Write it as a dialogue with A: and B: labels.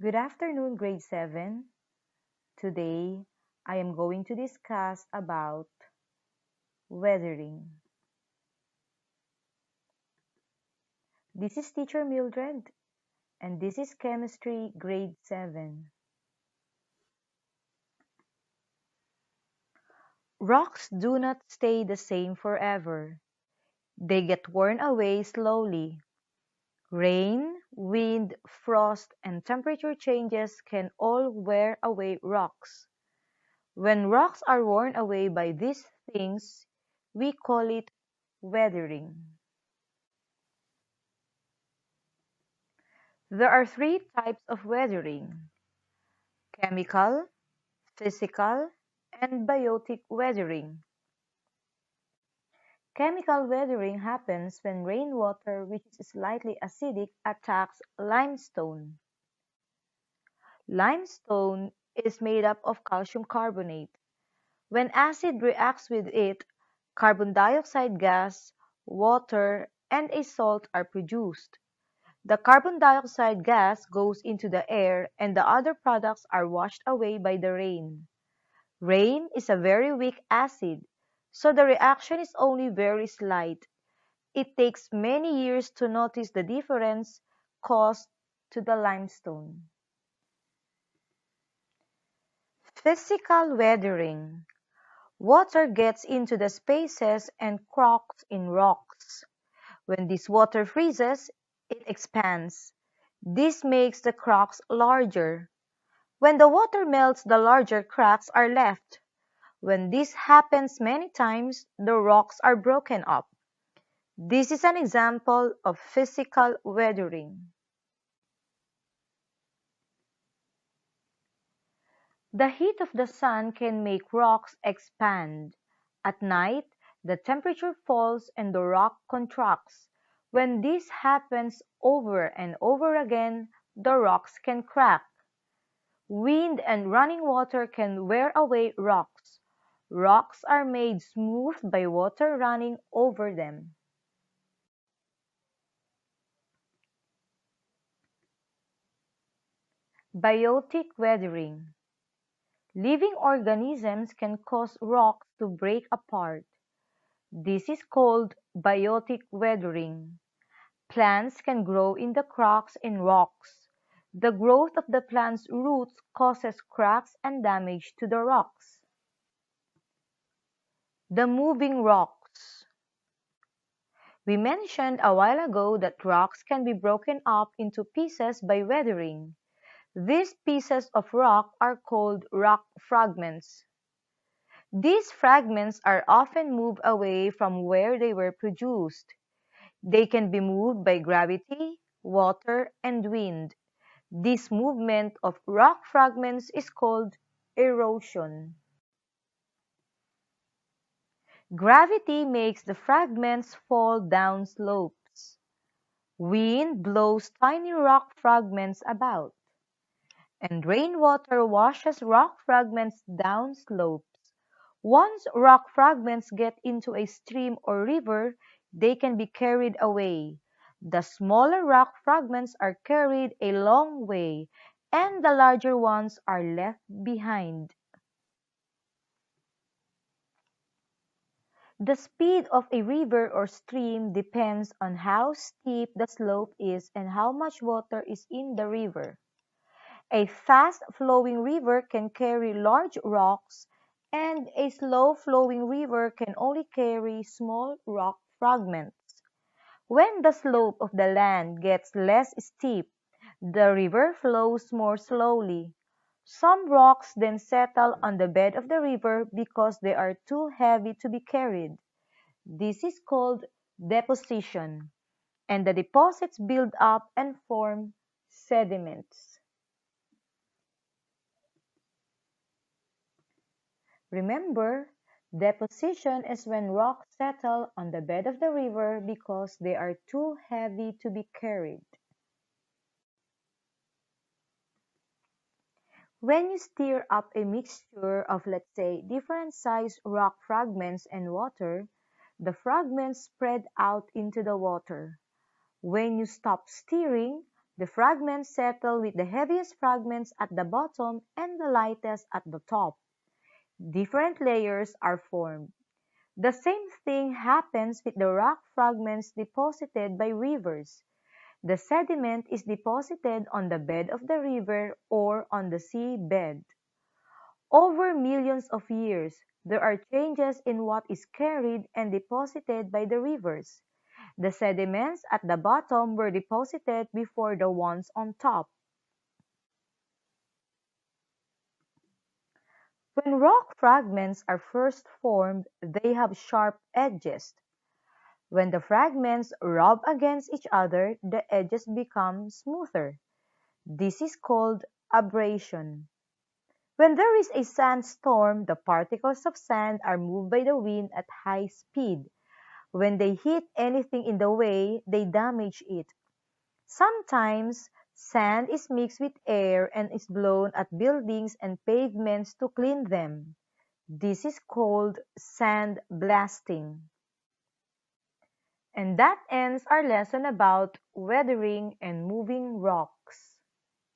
A: Good afternoon, grade 7. Today, I am going to discuss about weathering. This is teacher Mildred, and this is chemistry grade 7. Rocks do not stay the same forever. They get worn away slowly. Rain, wind, frost, and temperature changes can all wear away rocks. When rocks are worn away by these things, we call it weathering. There are three types of weathering: chemical, physical, and biotic weathering. Chemical weathering happens when rainwater, which is slightly acidic, attacks limestone. Limestone is made up of calcium carbonate. When acid reacts with it, carbon dioxide gas, water, and a salt are produced. The carbon dioxide gas goes into the air and the other products are washed away by the rain. Rain is a very weak acid, so the reaction is only very slight. It takes many years to notice the difference caused to the limestone. Physical weathering. Water gets into the spaces and cracks in rocks. When this water freezes, it expands. This makes the cracks larger. When the water melts, the larger cracks are left. When this happens many times, the rocks are broken up. This is an example of physical weathering. The heat of the sun can make rocks expand. At night, the temperature falls and the rock contracts. When this happens over and over again, the rocks can crack. Wind and running water can wear away rocks. Rocks are made smooth by water running over them. Biotic weathering. Living organisms can cause rocks to break apart. This is called biotic weathering. Plants can grow in the cracks in rocks. The growth of the plant's roots causes cracks and damage to the rocks. The moving rocks. We mentioned a while ago that rocks can be broken up into pieces by weathering. These pieces of rock are called rock fragments. These fragments are often moved away from where they were produced. They can be moved by gravity, water, and wind. This movement of rock fragments is called erosion. Gravity makes the fragments fall down slopes. Wind blows tiny rock fragments about, and rainwater washes rock fragments down slopes. Once rock fragments get into a stream or river, they can be carried away. The smaller rock fragments are carried a long way, and the larger ones are left behind. The speed of a river or stream depends on how steep the slope is and how much water is in the river. A fast-flowing river can carry large rocks, and a slow-flowing river can only carry small rock fragments. When the slope of the land gets less steep, the river flows more slowly. Some rocks then settle on the bed of the river because they are too heavy to be carried. This is called deposition, and the deposits build up and form sediments. Remember, deposition is when rocks settle on the bed of the river because they are too heavy to be carried. When you stir up a mixture of, let's say, different sized rock fragments and water, the fragments spread out into the water. When you stop stirring, The fragments settle with the heaviest fragments at the bottom and the lightest at the top. Different layers are formed. The same thing happens with the rock fragments deposited by rivers. The sediment is deposited on the bed of the river or on the sea bed. Over millions of years, there are changes in what is carried and deposited by the rivers. The sediments at the bottom were deposited before the ones on top. When rock fragments are first formed, they have sharp edges. When the fragments rub against each other, the edges become smoother. This is called abrasion. When there is a sandstorm, the particles of sand are moved by the wind at high speed. When they hit anything in the way, they damage it. Sometimes, sand is mixed with air and is blown at buildings and pavements to clean them. This is called sand blasting. And that ends our lesson about weathering and moving rock.